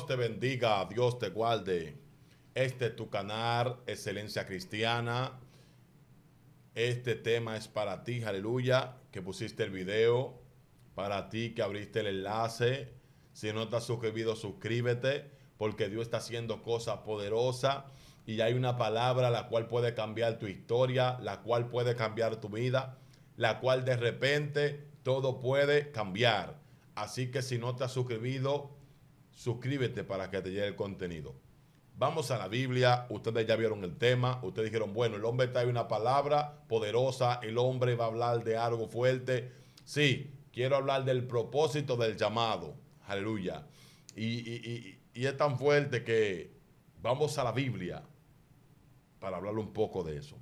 te bendiga, Dios te guarde. Este es tu canal, Excelencia Cristiana. Este tema es para ti, aleluya, que pusiste el video, para ti que abriste el enlace. Si no estás suscrito, suscríbete, porque Dios está haciendo cosas poderosas y hay una palabra la cual puede cambiar tu historia, la cual puede cambiar tu vida, la cual de repente todo puede cambiar. Así que si no te has suscrito, suscríbete para que te llegue el contenido. Vamos a la Biblia. Ustedes ya vieron el tema. Ustedes dijeron, bueno, el hombre trae una palabra poderosa. El hombre va a hablar de algo fuerte. Sí, quiero hablar del propósito del llamado. Aleluya. Y es tan fuerte que vamos a la Biblia para hablar un poco de eso.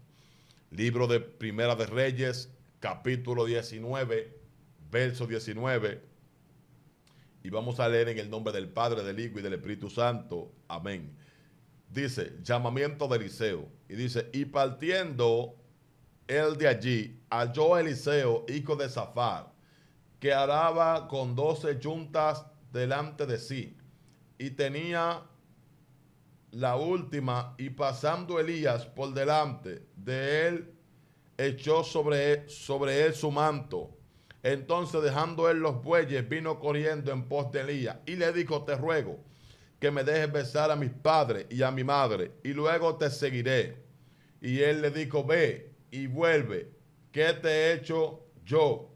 Libro de Primera de Reyes, capítulo 19, verso 19. Y vamos a leer en el nombre del Padre, del Hijo y del Espíritu Santo. Amén. Dice, llamamiento de Eliseo. Y dice, y partiendo él de allí, halló a Eliseo, hijo de Safat, que araba con 12 yuntas delante de sí. Y tenía la última, y pasando Elías por delante de él, echó sobre él su manto. Entonces, dejando él los bueyes, vino corriendo en pos de Elías y le dijo, te ruego que me dejes besar a mis padres y a mi madre, y luego te seguiré. Y él le dijo, ve y vuelve, ¿qué te he hecho yo?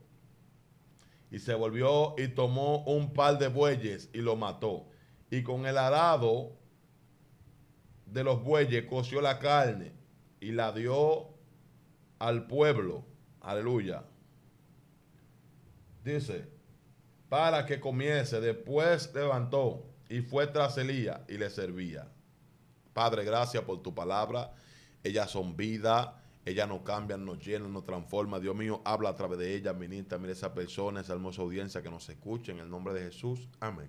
Y se volvió y tomó un par de bueyes y lo mató. Y con el arado de los bueyes coció la carne y la dio al pueblo. Aleluya. Dice, para que comiese. Después levantó y fue tras Elías y le servía. Padre, gracias por tu palabra. Ellas son vida, ellas nos cambian, nos llenan, nos transforman. Dios mío, habla a través de ellas, ministra, mira esa persona, esa hermosa audiencia que nos escuche en el nombre de Jesús. Amén.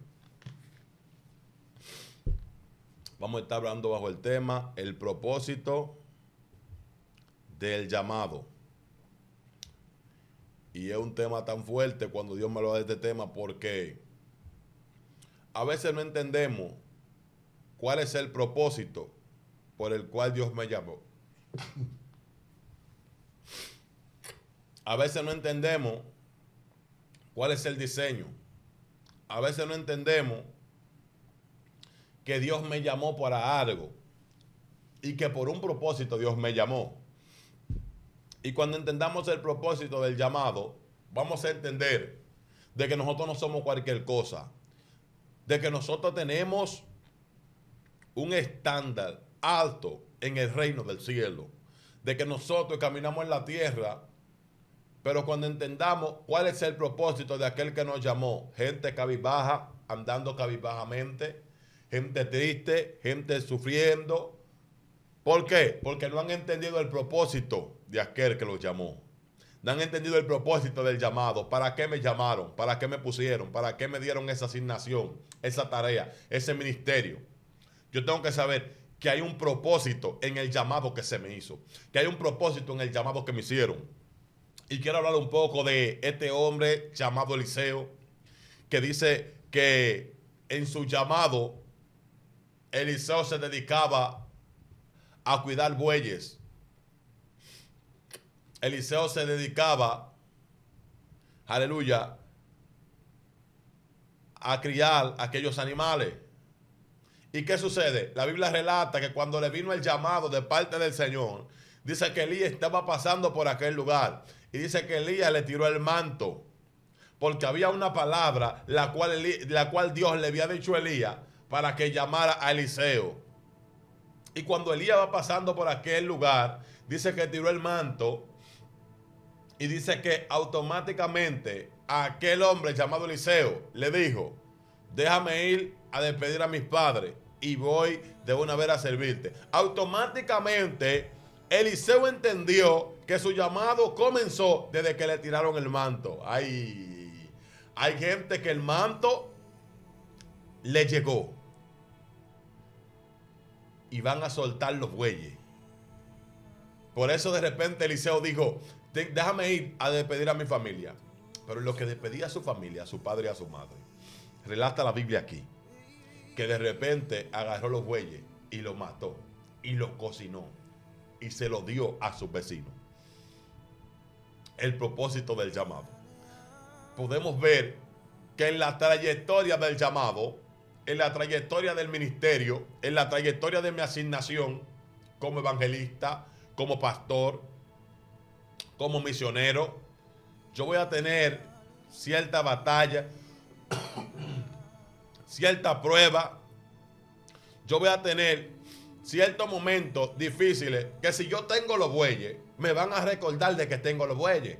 Vamos a estar hablando bajo el tema, el propósito del llamado. Y es un tema tan fuerte cuando Dios me habla de este tema porque a veces no entendemos cuál es el propósito por el cual Dios me llamó. A veces no entendemos cuál es el diseño. A veces no entendemos que Dios me llamó para algo y que por un propósito Dios me llamó. Y cuando entendamos el propósito del llamado, vamos a entender de que nosotros no somos cualquier cosa, de que nosotros tenemos un estándar alto en el reino del cielo, de que nosotros caminamos en la tierra, pero cuando entendamos cuál es el propósito de aquel que nos llamó, gente cabizbaja, andando cabizbajamente, gente triste, gente sufriendo. ¿Por qué? Porque no han entendido el propósito de aquel que los llamó. No han entendido el propósito del llamado. ¿Para qué me llamaron? ¿Para qué me pusieron? ¿Para qué me dieron esa asignación, esa tarea, ese ministerio? Yo tengo que saber que hay un propósito en el llamado que se me hizo, que hay un propósito en el llamado que me hicieron. Y quiero hablar un poco de este hombre llamado Eliseo, que dice que en su llamado Eliseo se dedicaba a cuidar bueyes. Eliseo se dedicaba, aleluya, a criar aquellos animales. ¿Y qué sucede? La Biblia relata que cuando le vino el llamado de parte del Señor, dice que Elías estaba pasando por aquel lugar. Y dice que Elías le tiró el manto. Porque había una palabra la cual Dios le había dicho a Elías para que llamara a Eliseo. Y cuando Elías va pasando por aquel lugar, dice que tiró el manto y dice que automáticamente a aquel hombre llamado Eliseo le dijo, déjame ir a despedir a mis padres y voy de una vez a servirte. Automáticamente Eliseo entendió que su llamado comenzó desde que le tiraron el manto. Hay gente que el manto le llegó y van a soltar los bueyes. Por eso de repente Eliseo dijo, déjame ir a despedir a mi familia. Pero en lo que despedía a su familia, a su padre y a su madre, relata la Biblia aquí, que de repente agarró los bueyes y los mató y los cocinó y se los dio a sus vecinos. El propósito del llamado. Podemos ver que en la trayectoria del llamado, en la trayectoria del ministerio, en la trayectoria de mi asignación como evangelista, como pastor, como misionero, yo voy a tener cierta batalla, cierta prueba, yo voy a tener ciertos momentos difíciles que si yo tengo los bueyes, me van a recordar de que tengo los bueyes.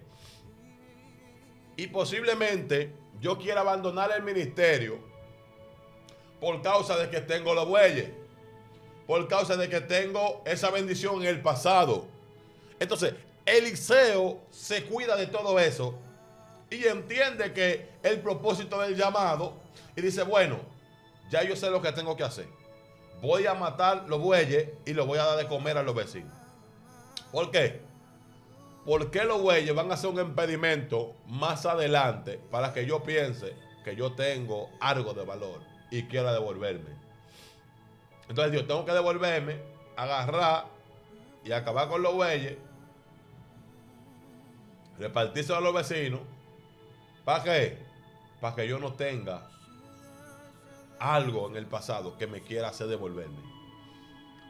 Y posiblemente yo quiera abandonar el ministerio por causa de que tengo los bueyes, por causa de que tengo esa bendición en el pasado. Entonces, Eliseo se cuida de todo eso y entiende que el propósito del llamado y dice, bueno, ya yo sé lo que tengo que hacer. Voy a matar los bueyes y los voy a dar de comer a los vecinos. ¿Por qué? Porque los bueyes van a ser un impedimento más adelante para que yo piense que yo tengo algo de valor y quiera devolverme. Entonces yo tengo que devolverme, agarrar y acabar con los bueyes, repartirse a los vecinos. ¿Para qué? Para que yo no tenga algo en el pasado que me quiera hacer devolverme.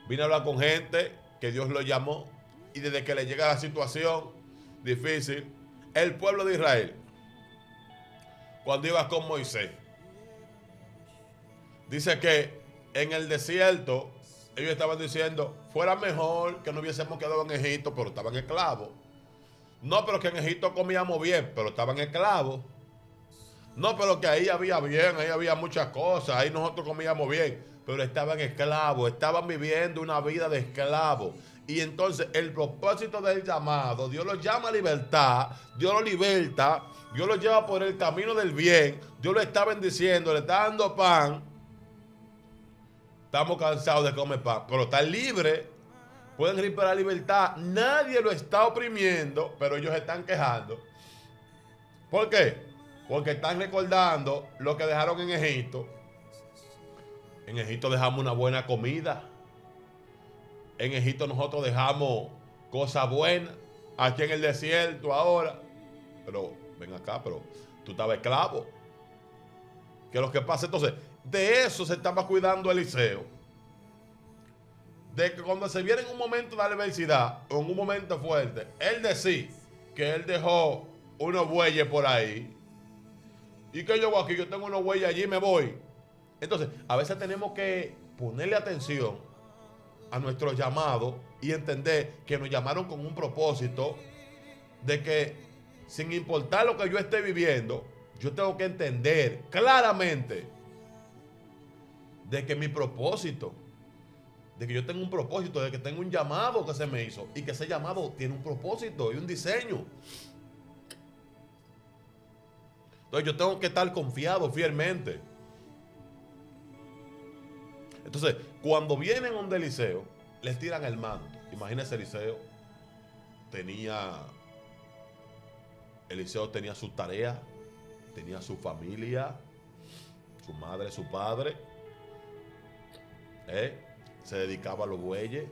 Vine a hablar con gente que Dios lo llamó y desde que le llega la situación difícil, el pueblo de Israel, cuando iba con Moisés, dice que en el desierto ellos estaban diciendo, fuera mejor que no hubiésemos quedado en Egipto, pero estaban esclavos. No, pero que en Egipto comíamos bien, pero estaban esclavos. No, pero que ahí había bien, ahí había muchas cosas, ahí nosotros comíamos bien, pero estaban esclavos, estaban viviendo una vida de esclavos. Y entonces el propósito del llamado, Dios los llama a libertad, Dios los liberta, Dios los lleva por el camino del bien, Dios lo está bendiciendo, le está dando pan. Estamos cansados de comer pan, pero están libres, pueden ir para la libertad, nadie lo está oprimiendo, pero ellos están quejando. ¿Por qué? Porque están recordando lo que dejaron en Egipto. En Egipto dejamos una buena comida. En Egipto nosotros dejamos cosas buenas. Aquí en el desierto ahora. Pero ven acá, pero tú estabas esclavo. ¿Qué es lo que pasa? Entonces, de eso se estaba cuidando Eliseo. De que cuando se viene en un momento de adversidad o en un momento fuerte, él decía que él dejó unos bueyes por ahí. ¿Y qué yo hago aquí? Yo tengo unos bueyes allí y me voy. Entonces, a veces tenemos que ponerle atención a nuestro llamado y entender que nos llamaron con un propósito de que sin importar lo que yo esté viviendo, yo tengo que entender claramente de que mi propósito, de que yo tengo un propósito, de que tengo un llamado que se me hizo y que ese llamado tiene un propósito y un diseño. Entonces yo tengo que estar confiado fielmente. Entonces, cuando vienen donde Eliseo, les tiran el manto. Imagínense, Eliseo tenía su tarea, tenía su familia, su madre, su padre. Se dedicaba a los bueyes.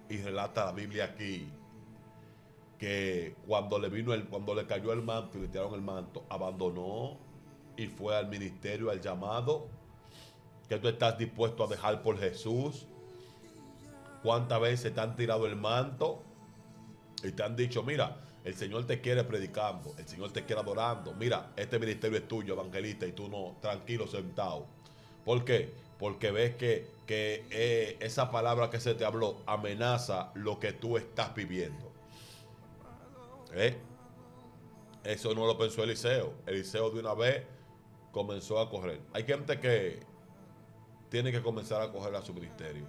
Y relata la Biblia aquí que cuando le cayó el manto y le tiraron el manto, abandonó y fue al ministerio, al llamado que tú estás dispuesto a dejar por Jesús. ¿Cuántas veces te han tirado el manto y te han dicho, mira, el Señor te quiere predicando, el Señor te quiere adorando, mira, este ministerio es tuyo, evangelista, y tú no, tranquilo, sentado? ¿Por qué? Porque ves que esa palabra que se te habló amenaza lo que tú estás viviendo. Eso no lo pensó Eliseo. Eliseo de una vez comenzó a correr. Hay gente que tiene que comenzar a correr a su ministerio,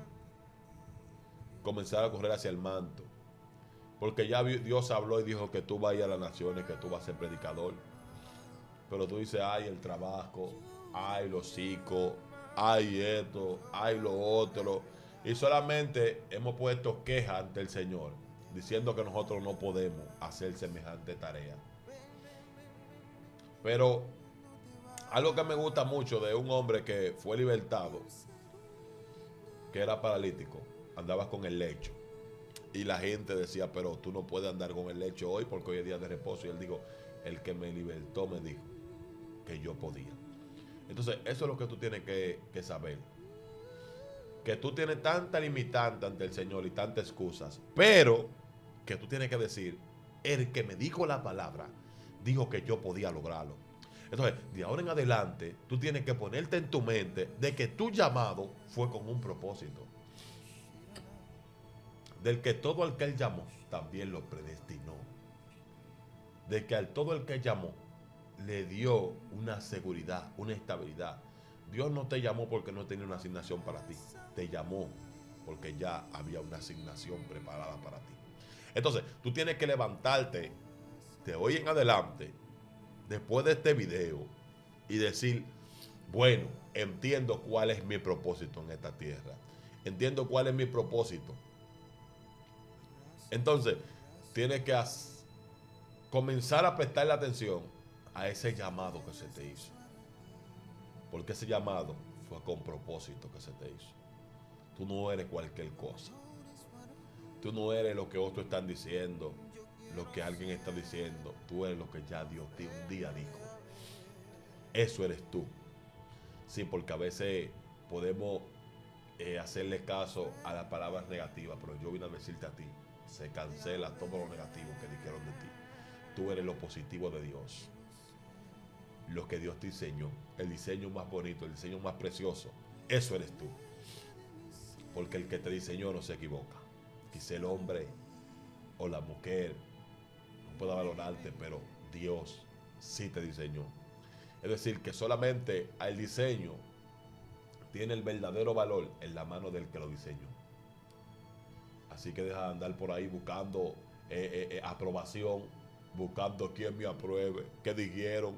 comenzar a correr hacia el manto, porque ya Dios habló y dijo que tú vas a ir a las naciones, que tú vas a ser predicador. Pero tú dices, ay, el trabajo, ay, los hijos, ay, esto, ay, lo otro, y solamente hemos puesto quejas ante el Señor diciendo que nosotros no podemos hacer semejante tarea. Pero Algo que me gusta mucho de un hombre que fue libertado, que era paralítico, andaba con el lecho. Y la gente decía, pero tú no puedes andar con el lecho hoy porque hoy es día de reposo. Y él dijo, el que me libertó me dijo que yo podía. Entonces, eso es lo que tú tienes que saber. Que tú tienes tanta limitante ante el Señor y tantas excusas, pero que tú tienes que decir, el que me dijo la palabra, dijo que yo podía lograrlo. Entonces, de ahora en adelante, tú tienes que ponerte en tu mente de que tu llamado fue con un propósito. Del que todo el que él llamó, también lo predestinó. De que al todo el que llamó, le dio una seguridad, una estabilidad. Dios no te llamó porque no tenía una asignación para ti. Te llamó porque ya había una asignación preparada para ti. Entonces, tú tienes que levantarte de hoy en adelante, después de este video, y decir, bueno, entiendo cuál es mi propósito en esta tierra. Entiendo cuál es mi propósito. Entonces, tienes que comenzar a prestarle atención a ese llamado que se te hizo. Porque ese llamado fue con propósito que se te hizo. Tú no eres cualquier cosa. Tú no eres lo que otros están diciendo, lo que alguien está diciendo. Tú eres lo que ya Dios un día dijo. Eso eres tú. Sí, porque a veces podemos hacerle caso a las palabras negativas, pero yo vine a decirte a ti, se cancela todo lo negativo que dijeron de ti. Tú eres lo positivo de Dios. Lo que Dios te diseñó, el diseño más bonito, el diseño más precioso, eso eres tú. Porque el que te diseñó no se equivoca. Quizá el hombre o la mujer no pueda valorarte, pero Dios sí te diseñó. Es decir, que solamente el diseño tiene el verdadero valor en la mano del que lo diseñó. Así que deja de andar por ahí buscando aprobación, buscando quién me apruebe, qué dijeron,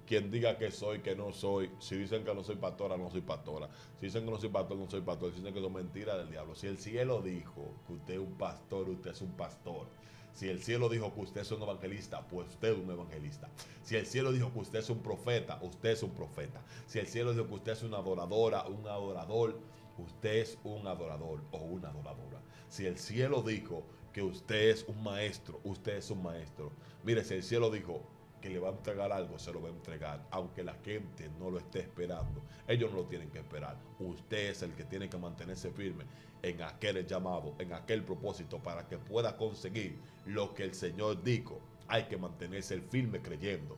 quien diga que soy, que no soy. Si dicen que no soy pastora, no soy pastora. Si dicen que no soy pastor, no soy pastor. Si dicen que son mentiras del diablo. Si el cielo dijo que usted es un pastor, usted es un pastor. Si el cielo dijo que usted es un evangelista, pues usted es un evangelista. Si el cielo dijo que usted es un profeta, usted es un profeta. Si el cielo dijo que usted es una adoradora, un adorador, usted es un adorador o una adoradora. Si el cielo dijo que usted es un maestro, usted es un maestro. Mire, si el cielo dijo que le va a entregar algo, se lo va a entregar, aunque la gente no lo esté esperando. Ellos no lo tienen que esperar. Usted es el que tiene que mantenerse firme en aquel llamado, en aquel propósito, para que pueda conseguir lo que el Señor dijo. Hay que mantenerse firme creyendo.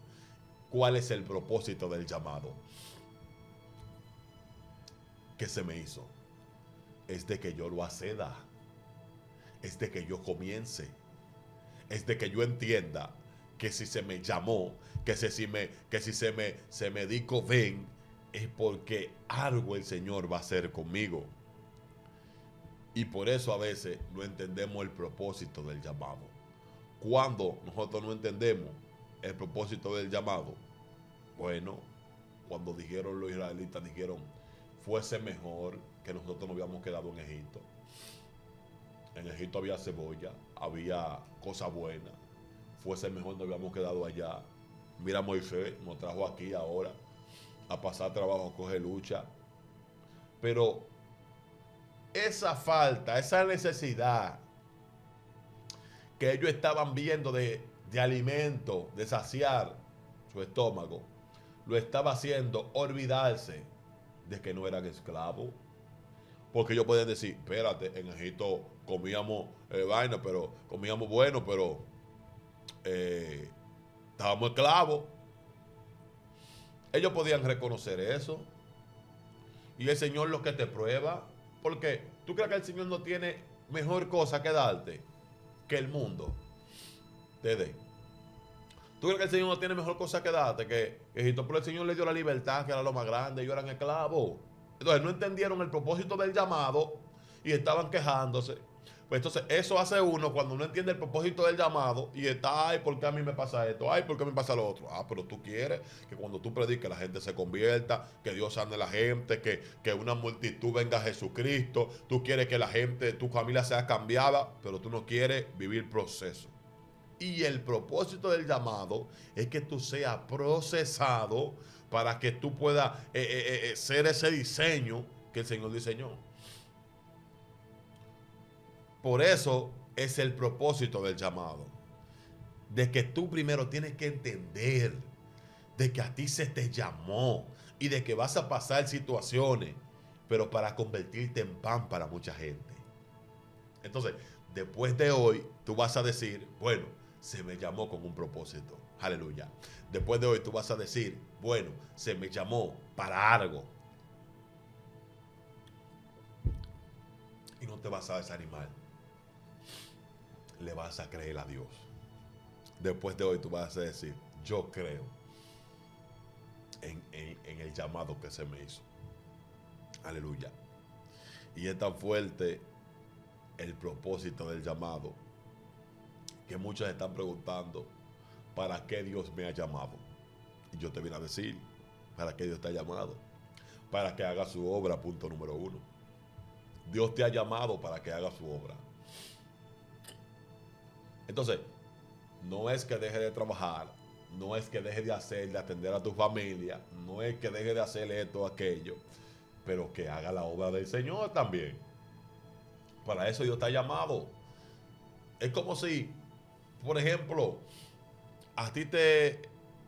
¿Cuál es el propósito del llamado? ¿Qué se me hizo? Es de que yo lo acceda. Es de que yo comience. Es de que yo entienda que si se me llamó, que si se me dijo ven, es porque algo el Señor va a hacer conmigo. Y por eso a veces no entendemos el propósito del llamado. Cuando nosotros no entendemos el propósito del llamado, bueno, cuando dijeron los israelitas, dijeron, fuese mejor que nosotros nos hubiéramos quedado en Egipto. En Egipto había cebolla, había cosas buenas. Fuese mejor nos habíamos quedado allá. Mira, Moisés nos trajo aquí ahora a pasar trabajo, a coger lucha. Pero esa falta, esa necesidad que ellos estaban viendo de alimento, de saciar su estómago, lo estaba haciendo olvidarse de que no eran esclavos. Porque ellos pueden decir, espérate, en Egipto comíamos vaina, pero comíamos bueno, pero estábamos esclavos. Ellos podían reconocer eso. Y el Señor lo que te prueba. Porque tú crees que el Señor no tiene mejor cosa que darte que el mundo te dé. Tú crees que el Señor no tiene mejor cosa que darte que Egipto. Pero el Señor le dio la libertad, que era lo más grande. Ellos eran esclavos. Entonces no entendieron el propósito del llamado y estaban quejándose. Pues entonces eso hace uno cuando no entiende el propósito del llamado y está, ay, ¿por qué a mí me pasa esto? Ay, ¿por qué me pasa lo otro? Ah, pero tú quieres que cuando tú prediques la gente se convierta, que Dios sane a la gente, que una multitud venga a Jesucristo. Tú quieres que la gente, tu familia sea cambiada, pero tú no quieres vivir proceso. Y el propósito del llamado es que tú seas procesado para que tú puedas ser ese diseño que el Señor diseñó. Por eso es el propósito del llamado. De que tú primero tienes que entender de que a ti se te llamó y de que vas a pasar situaciones, pero para convertirte en pan para mucha gente. Entonces, después de hoy, tú vas a decir, bueno, se me llamó con un propósito. Aleluya. Después de hoy, tú vas a decir, bueno, se me llamó para algo. Y no te vas a desanimar. Le vas a creer a Dios. Después de hoy, tú vas a decir, yo creo en el llamado que se me hizo. Aleluya. Y es tan fuerte el propósito del llamado que muchos están preguntando, ¿para qué Dios me ha llamado? Y yo te vine a decir, ¿para qué Dios te ha llamado? Para que haga su obra, punto número 1. Dios te ha llamado para que haga su obra. Entonces, no es que deje de trabajar, no es que deje de hacer, de atender a tu familia, no es que deje de hacer esto o aquello, pero que haga la obra del Señor también. Para eso Dios te ha llamado. Es como si, por ejemplo, a ti te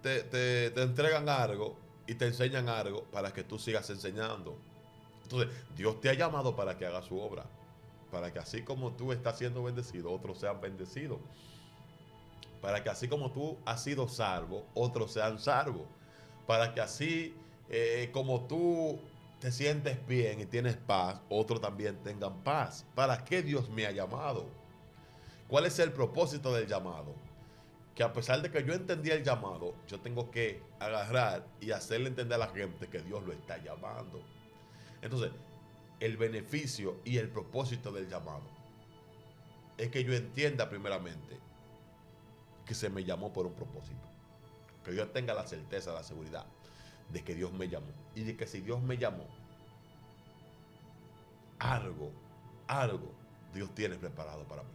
entregan algo y te enseñan algo para que tú sigas enseñando. Entonces, Dios te ha llamado para que hagas su obra. Para que así como tú estás siendo bendecido, otros sean bendecidos. Para que así como tú has sido salvo, otros sean salvos. Para que así como tú te sientes bien y tienes paz, otros también tengan paz. ¿Para qué Dios me ha llamado? ¿Cuál es el propósito del llamado? Que a pesar de que yo entendí el llamado, yo tengo que agarrar y hacerle entender a la gente que Dios lo está llamando. Entonces, el beneficio y el propósito del llamado es que yo entienda primeramente que se me llamó por un propósito. Que yo tenga la certeza, la seguridad de que Dios me llamó. Y de que si Dios me llamó, algo Dios tiene preparado para mí.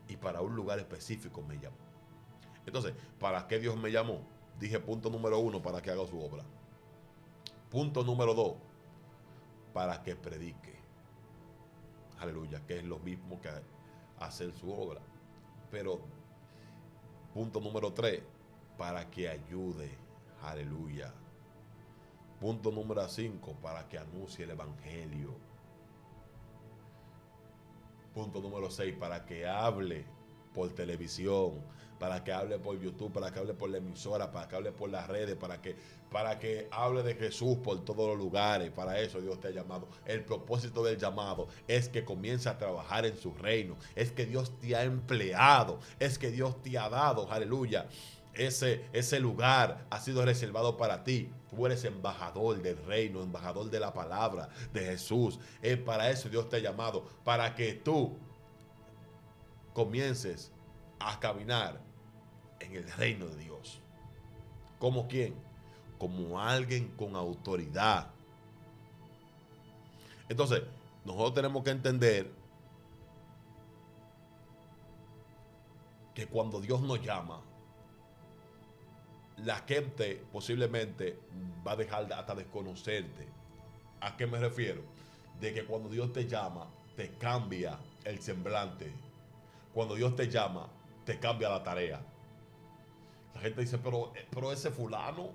Y para un lugar específico me llamó. Entonces, ¿para qué Dios me llamó? Dije punto número 1, para que haga su obra. Punto número 2, para que predique. Aleluya, que es lo mismo que hacer su obra. Pero, punto número 3, para que ayude. Aleluya. Punto número 5, para que anuncie el evangelio. Punto número 6, para que hable por televisión, para que hable por YouTube, para que hable por la emisora, para que hable por las redes, para que hable de Jesús por todos los lugares. Para eso Dios te ha llamado. El propósito del llamado es que comience a trabajar en su reino. Es que Dios te ha empleado. Es que Dios te ha dado, aleluya, ese lugar ha sido reservado para ti. Tú eres embajador del reino, embajador de la palabra de Jesús. Para eso Dios te ha llamado, para que tú comiences a caminar en el reino de Dios. ¿Como quién? Como alguien con autoridad. Entonces, nosotros tenemos que entender que cuando Dios nos llama, la gente posiblemente va a dejar hasta desconocerte. ¿A qué me refiero? De que cuando Dios te llama, te cambia el semblante. Cuando Dios te llama, te cambia la tarea. La gente dice, pero ese fulano,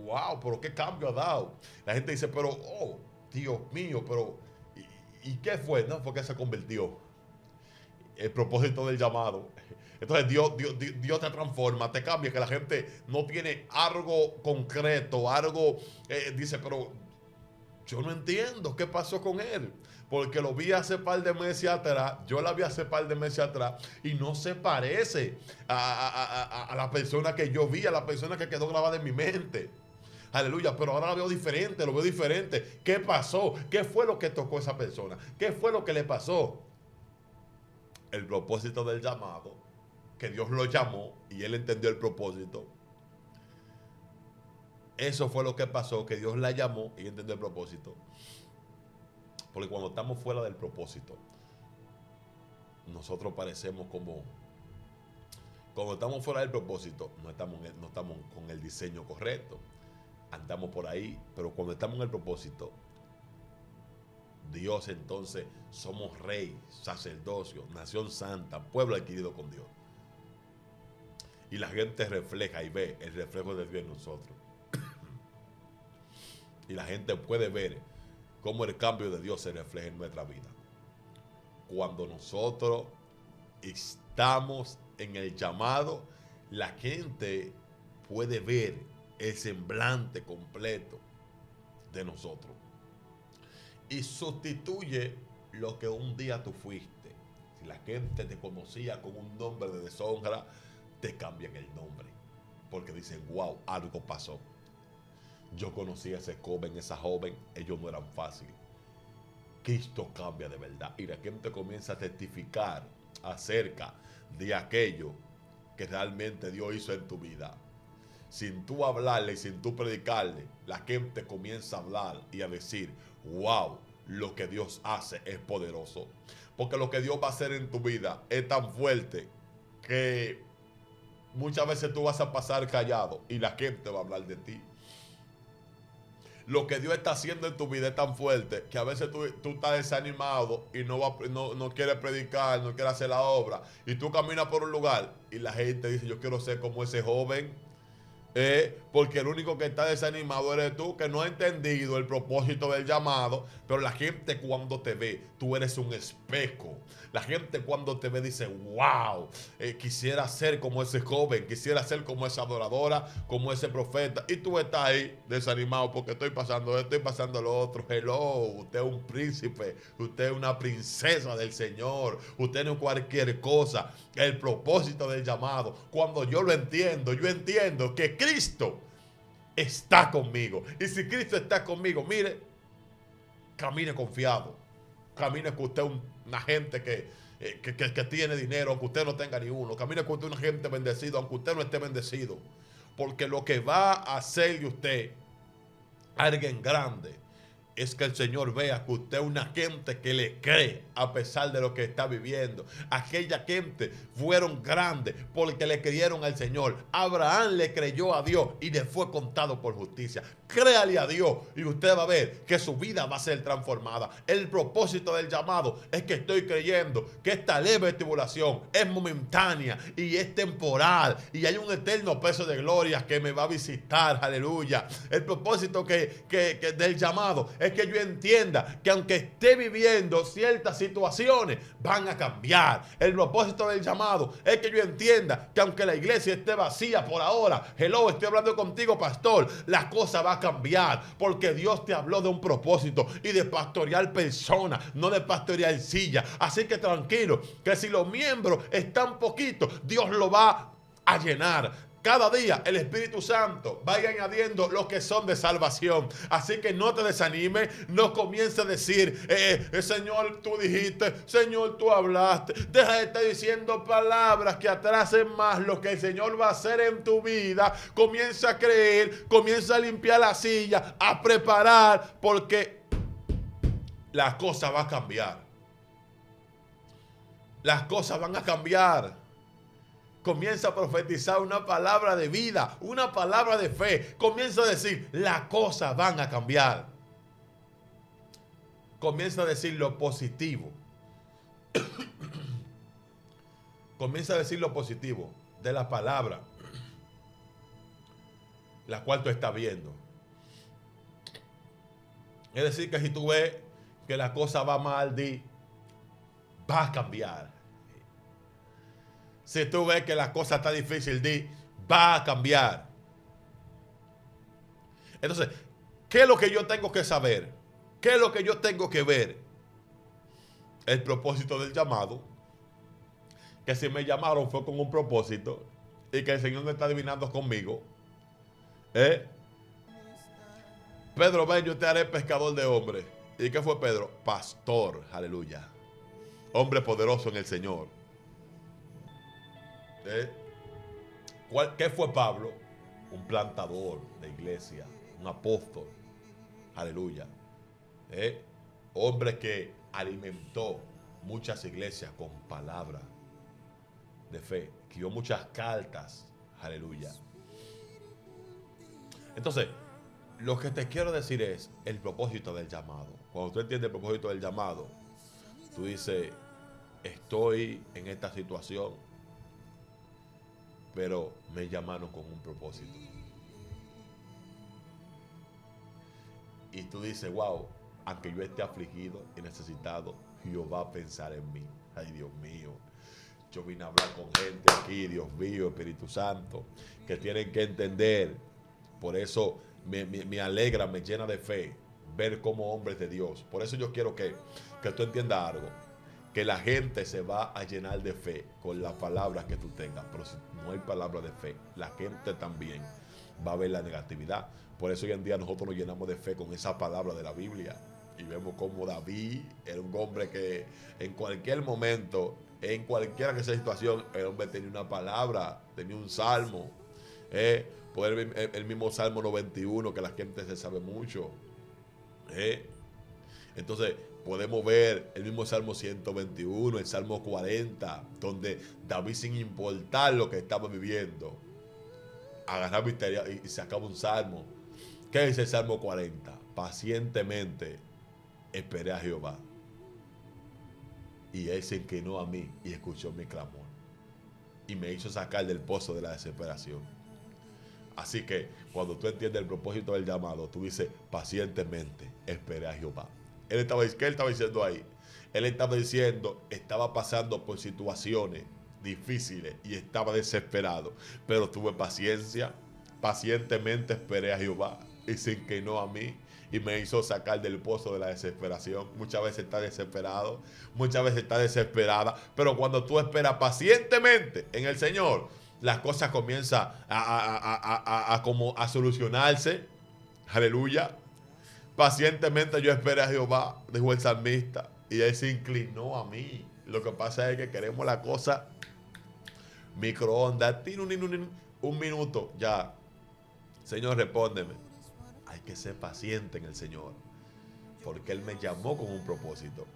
wow, pero qué cambio ha dado. La gente dice, pero, oh, Dios mío, pero, ¿y qué fue? No, fue que se convirtió. El propósito del llamado. Entonces Dios te transforma, te cambia, que la gente no tiene algo concreto, algo, dice, pero yo no entiendo qué pasó con él. Porque lo vi hace par de meses atrás, yo la vi hace par de meses atrás y no se parece a la persona que yo vi, a la persona que quedó grabada en mi mente. Aleluya, pero ahora lo veo diferente, lo veo diferente. ¿Qué pasó? ¿Qué fue lo que tocó a esa persona? ¿Qué fue lo que le pasó? El propósito del llamado, que Dios lo llamó y él entendió el propósito. Eso fue lo que pasó, que Dios la llamó y entendió el propósito. Porque cuando estamos fuera del propósito, nosotros parecemos como Cuando estamos fuera del propósito, no estamos con el diseño correcto. Andamos por ahí, pero cuando estamos en el propósito, Dios entonces somos rey, sacerdocio, nación santa, pueblo adquirido con Dios. Y la gente refleja y ve el reflejo de Dios en nosotros. Y la gente puede ver cómo el cambio de Dios se refleja en nuestra vida. Cuando nosotros estamos en el llamado, la gente puede ver el semblante completo de nosotros. Y sustituye lo que un día tú fuiste. Si la gente te conocía con un nombre de deshonra, te cambian el nombre. Porque dicen, wow, algo pasó. Yo conocí a ese joven, esa joven, ellos no eran fáciles. Cristo cambia de verdad. Y la gente comienza a testificar acerca de aquello que realmente Dios hizo en tu vida. Sin tú hablarle y sin tú predicarle, la gente comienza a hablar y a decir, wow, lo que Dios hace es poderoso. Porque lo que Dios va a hacer en tu vida es tan fuerte que muchas veces tú vas a pasar callado y la gente va a hablar de ti. Lo que Dios está haciendo en tu vida es tan fuerte que a veces tú estás desanimado y no quieres predicar, no quieres hacer la obra. Y tú caminas por un lugar y la gente dice, yo quiero ser como ese joven. Porque el único que está desanimado eres tú, que no ha entendido el propósito del llamado. Pero la gente cuando te ve, tú eres un espejo. La gente cuando te ve dice, wow, quisiera ser como ese joven, quisiera ser como esa adoradora, como ese profeta. Y tú estás ahí desanimado porque estoy pasando esto, estoy pasando lo otro. Hello, usted es un príncipe, usted es una princesa del Señor, usted no es cualquier cosa. El propósito del llamado, cuando yo entiendo que Cristo está conmigo. Y si Cristo está conmigo, mire, camine confiado. Camine que usted es una gente que tiene dinero, aunque usted no tenga ni uno. Camine que usted es una gente bendecida, aunque usted no esté bendecido. Porque lo que va a hacer de usted alguien grande es que el Señor vea que usted es una gente que le cree a pesar de lo que está viviendo. Aquella gente fueron grandes porque le creyeron al Señor. Abraham le creyó a Dios y le fue contado por justicia. Créale a Dios y usted va a ver que su vida va a ser transformada. El propósito del llamado es que estoy creyendo que esta leve tribulación es momentánea y es temporal y hay un eterno peso de gloria que me va a visitar. Aleluya. El propósito del llamado es que yo entienda que aunque esté viviendo ciertas situaciones, van a cambiar. El propósito del llamado es que yo entienda que aunque la iglesia esté vacía por ahora, hello, estoy hablando contigo, pastor, la cosa va a cambiar porque Dios te habló de un propósito y de pastorear personas, no de pastorear silla. Así que tranquilo, que si los miembros están poquitos, Dios lo va a llenar. Cada día el Espíritu Santo va añadiendo los que son de salvación. Así que no te desanimes, no comiences a decir, Señor, tú dijiste, Señor, tú hablaste. Deja de estar diciendo palabras que atrasen más lo que el Señor va a hacer en tu vida. Comienza a creer, comienza a limpiar la silla, a preparar, porque la cosa va a cambiar. Las cosas van a cambiar. Comienza a profetizar una palabra de vida, una palabra de fe. Comienza a decir, las cosas van a cambiar. Comienza a decir lo positivo. Comienza a decir lo positivo de la palabra, la cual tú estás viendo. Es decir, que si tú ves que la cosa va mal, va a cambiar. Si tú ves que la cosa está difícil, va a cambiar. Entonces, ¿qué es lo que yo tengo que saber? ¿Qué es lo que yo tengo que ver? El propósito del llamado. Que si me llamaron fue con un propósito. Y que el Señor no está adivinando conmigo. Pedro, ven, yo te haré pescador de hombres. ¿Y qué fue Pedro? Pastor, aleluya. Hombre poderoso en el Señor. ¿Qué fue Pablo? Un plantador de iglesia, un apóstol, aleluya. Hombre que alimentó muchas iglesias con palabra. de fe, escribió muchas cartas, aleluya. Entonces, lo que te quiero decir es el propósito del llamado. Cuando tú entiendes el propósito del llamado, tú dices, estoy en esta situación, pero me llamaron con un propósito. Y tú dices, wow, aunque yo esté afligido y necesitado, Jehová va a pensar en mí. Ay, Dios mío. Yo vine a hablar con gente aquí, Dios mío, Espíritu Santo, que tienen que entender. Por eso me alegra, me llena de fe ver como hombres de Dios. Por eso yo quiero que tú entiendas algo. Que la gente se va a llenar de fe con las palabras que tú tengas. Pero si no hay palabras de fe, la gente también va a ver la negatividad. Por eso hoy en día nosotros nos llenamos de fe con esa palabra de la Biblia. Y vemos como David era un hombre que en cualquier momento, en cualquiera que sea situación, el hombre tenía una palabra, tenía un salmo. El mismo Salmo 91 que la gente se sabe mucho. Entonces podemos ver el mismo Salmo 121, el Salmo 40, donde David, sin importar lo que estaba viviendo, agarraba y sacaba un salmo. ¿Qué dice el Salmo 40? Pacientemente esperé a Jehová, y él se inclinó a mí y escuchó mi clamor, y me hizo sacar del pozo de la desesperación. Así que cuando tú entiendes el propósito del llamado, tú dices, pacientemente esperé a Jehová. ¿Qué él estaba diciendo ahí? Él estaba diciendo, estaba pasando por situaciones difíciles y estaba desesperado, pero tuve paciencia, pacientemente esperé a Jehová y se inclinó a mí y me hizo sacar del pozo de la desesperación. Muchas veces está desesperado, muchas veces está desesperada, pero cuando tú esperas pacientemente en el Señor, las cosas comienzan a solucionarse. Aleluya. Pacientemente yo esperé a Jehová, dijo el salmista, y él se inclinó a mí. Lo que pasa es que queremos la cosa microondas, un minuto, ya. Señor, respóndeme. Hay que ser paciente en el Señor, porque Él me llamó con un propósito.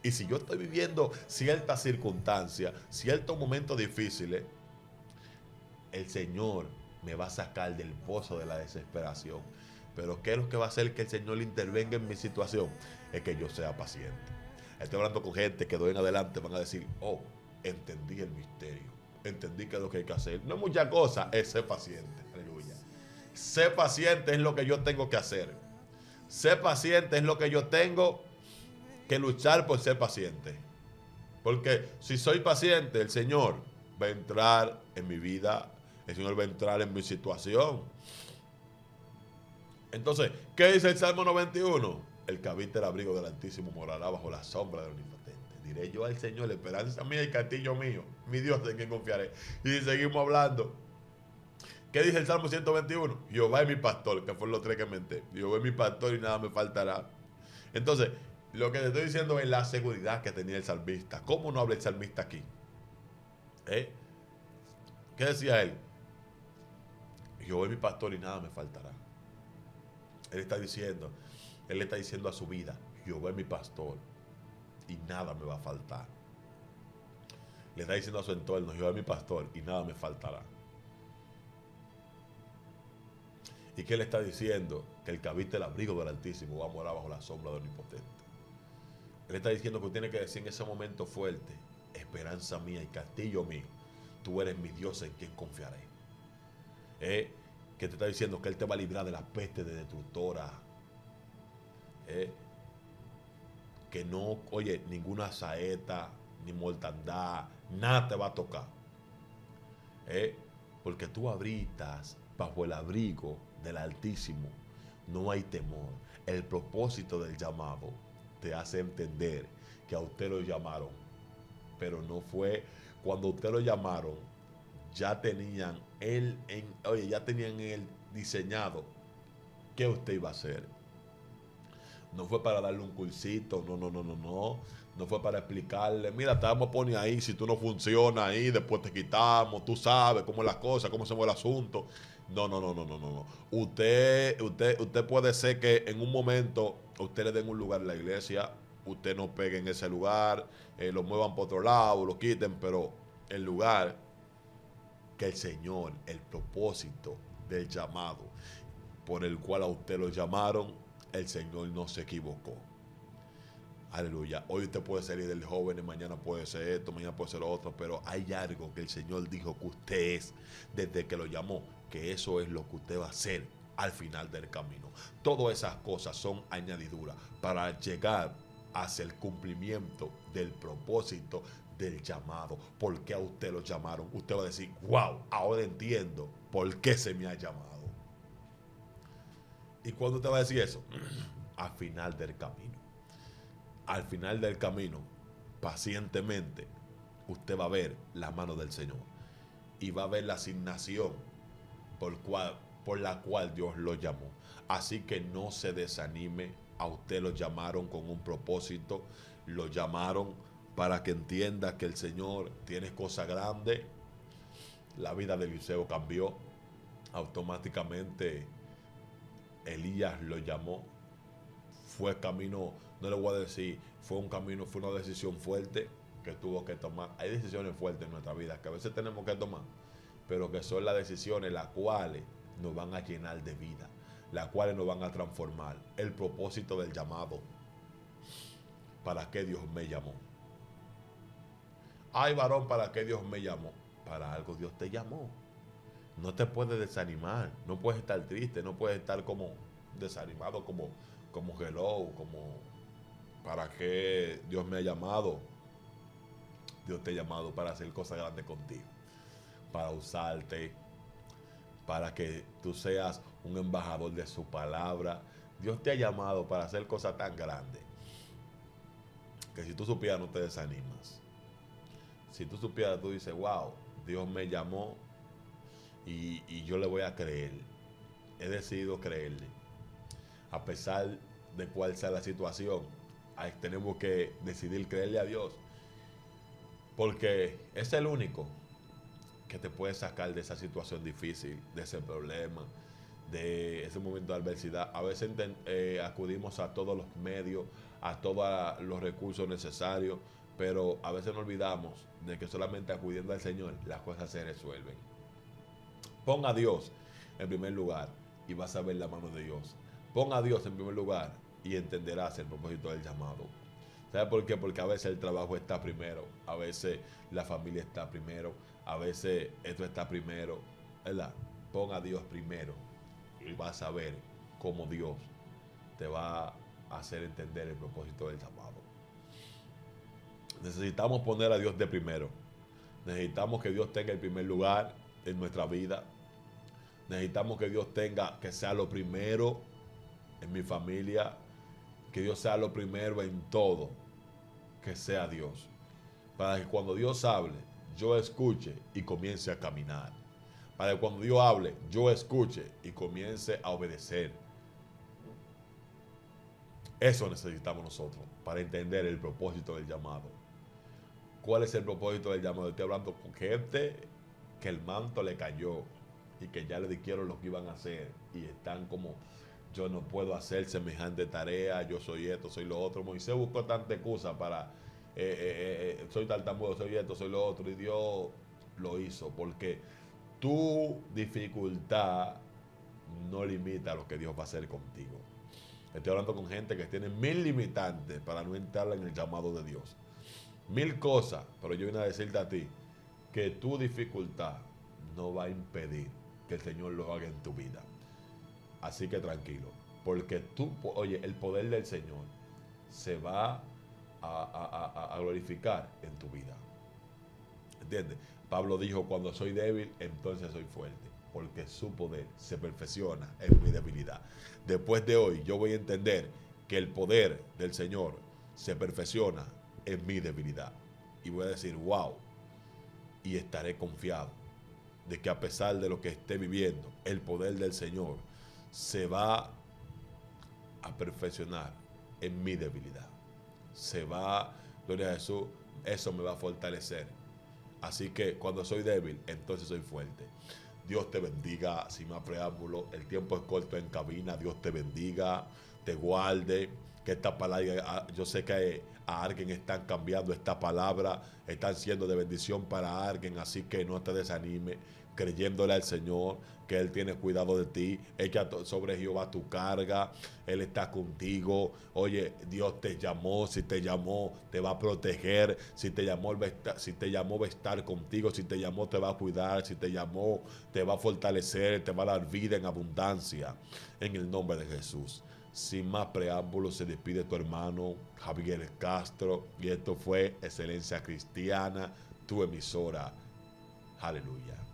Y si yo estoy viviendo ciertas circunstancias, ciertos momentos difíciles, el Señor me va a sacar del pozo de la desesperación. Pero ¿qué es lo que va a hacer que el Señor intervenga en mi situación? Es que yo sea paciente. Estoy hablando con gente que de hoy en adelante van a decir, oh, entendí el misterio, entendí qué es lo que hay que hacer. No es mucha cosa, es ser paciente. Aleluya. Ser paciente es lo que yo tengo que hacer. Ser paciente es lo que yo tengo que luchar por ser paciente. Porque si soy paciente, el Señor va a entrar en mi vida, el Señor va a entrar en mi situación. Entonces, ¿qué dice el Salmo 91? El que habita el abrigo del Altísimo morará bajo la sombra del Omnipotente. Diré yo al Señor, la esperanza mía y castillo mío, mi Dios en quien confiaré. Y seguimos hablando. ¿Qué dice el Salmo 121? Jehová es mi pastor, que fue los tres que menté. Jehová es mi pastor y nada me faltará. Entonces, lo que te estoy diciendo es la seguridad que tenía el salmista. ¿Cómo no habla el salmista aquí? ¿Qué decía él? Jehová es mi pastor y nada me faltará. Él está diciendo, él le está diciendo a su vida, Jehová es mi pastor y nada me va a faltar. Le está diciendo a su entorno, Jehová es mi pastor y nada me faltará. ¿Y qué le está diciendo? Que el que habita el abrigo del Altísimo va a morar bajo la sombra del Omnipotente. Él está diciendo que tiene que decir en ese momento fuerte, esperanza mía y castillo mío, tú eres mi Dios en quien confiaré. Que te está diciendo que Él te va a librar de la peste de destructora. Que no, oye, ninguna saeta, ni mortandad, nada te va a tocar. Porque tú habitas bajo el abrigo del Altísimo. No hay temor. El propósito del llamado te hace entender que a usted lo llamaron, pero no fue cuando usted lo llamaron. Ya tenían él diseñado qué usted iba a hacer. No fue para darle un cursito, no. No fue para explicarle, mira, te vamos a poner ahí, si tú no funcionas ahí, después te quitamos, tú sabes cómo es la cosa, cómo se mueve el asunto. No. Usted puede ser que en un momento usted le den un lugar en la iglesia, usted no pegue en ese lugar, lo muevan por otro lado, lo quiten, pero en lugar que el Señor, el propósito del llamado por el cual a usted lo llamaron, el Señor no se equivocó. Aleluya. Hoy usted puede ser líder de jóvenes, mañana puede ser esto, mañana puede ser lo otro, pero hay algo que el Señor dijo que usted es desde que lo llamó, que eso es lo que usted va a hacer al final del camino. Todas esas cosas son añadiduras para llegar hacia el cumplimiento del propósito del llamado. ¿Por qué a usted lo llamaron? Usted va a decir, wow, ahora entiendo por qué se me ha llamado. ¿Y cuándo usted va a decir eso? Al final del camino. Al final del camino, pacientemente, usted va a ver la mano del Señor y va a ver la asignación por la cual Dios lo llamó. Así que no se desanime. A usted lo llamaron con un propósito, lo llamaron para que entienda que el Señor tiene cosas grandes. La vida de Eliseo cambió. Automáticamente Elías lo llamó. Fue camino, no le voy a decir, fue un camino, fue una decisión fuerte que tuvo que tomar. Hay decisiones fuertes en nuestra vida que a veces tenemos que tomar, pero que son las decisiones las cuales nos van a llenar de vida, las cuales nos van a transformar. El propósito del llamado. ¿Para qué Dios me llamó? Ay, varón, ¿para qué Dios me llamó? Para algo Dios te llamó. No te puedes desanimar, no puedes estar triste, no puedes estar como desanimado, como hello, como ¿para qué Dios me ha llamado? Dios te ha llamado para hacer cosas grandes contigo, para usarte, para que tú seas un embajador de su palabra. Dios te ha llamado para hacer cosas tan grandes que si tú supieras no te desanimas. Si tú supieras, tú dices, wow, Dios me llamó y yo le voy a creer. He decidido creerle. A pesar de cuál sea la situación, tenemos que decidir creerle a Dios. Porque es el único que te puede sacar de esa situación difícil, de ese problema, de ese momento de adversidad. A veces acudimos a todos los medios, a todos los recursos necesarios, pero a veces nos olvidamos de que solamente acudiendo al Señor las cosas se resuelven. Pon a Dios en primer lugar y vas a ver la mano de Dios. Pon a Dios en primer lugar y entenderás el propósito del llamado. ¿Sabes por qué? Porque a veces el trabajo está primero, a veces la familia está primero, a veces esto está primero, ¿verdad? Pon a Dios primero y vas a ver cómo Dios te va a hacer entender el propósito del llamado. Necesitamos poner a Dios de primero. Necesitamos que Dios tenga el primer lugar en nuestra vida. Necesitamos que Dios que sea lo primero en mi familia, que Dios sea lo primero en todo, que sea Dios. Para que cuando Dios hable, yo escuche y comience a caminar. Para que cuando Dios hable, yo escuche y comience a obedecer. Eso necesitamos nosotros para entender el propósito del llamado. ¿Cuál es el propósito del llamado? Estoy hablando con gente que el manto le cayó y que ya le dijeron lo que iban a hacer y están como, yo no puedo hacer semejante tarea, yo soy esto, soy lo otro. Moisés buscó tanta excusa para, soy tartamudo, soy esto, soy lo otro, y Dios lo hizo, porque tu dificultad no limita lo que Dios va a hacer contigo. Estoy hablando con gente que tiene 1000 limitantes para no entrar en el llamado de Dios. 1000 cosas, pero yo vine a decirte a ti que tu dificultad no va a impedir que el Señor lo haga en tu vida. Así que tranquilo, porque el poder del Señor se va a glorificar en tu vida. ¿Entiendes? Pablo dijo, cuando soy débil, entonces soy fuerte, porque su poder se perfecciona en mi debilidad. Después de hoy, yo voy a entender que el poder del Señor se perfecciona en mi debilidad. Y voy a decir, wow, y estaré confiado de que a pesar de lo que esté viviendo, el poder del Señor se va a perfeccionar en mi debilidad. Gloria a Jesús, eso me va a fortalecer. Así que cuando soy débil, entonces soy fuerte. Dios te bendiga, sin más preámbulo. El tiempo es corto en cabina. Dios te bendiga, te guarde. que esta palabra, yo sé que a alguien están cambiando esta palabra, están siendo de bendición para alguien, así que no te desanime, creyéndole al Señor, que Él tiene cuidado de ti, echa sobre Jehová tu carga, Él está contigo. Oye, Dios te llamó, si te llamó, te va a proteger, si te llamó, va a estar contigo, si te llamó, te va a cuidar, si te llamó, te va a fortalecer, te va a dar vida en abundancia, en el nombre de Jesús. Sin más preámbulos, se despide tu hermano Javier Castro, y esto fue Excelencia Cristiana, tu emisora. Aleluya.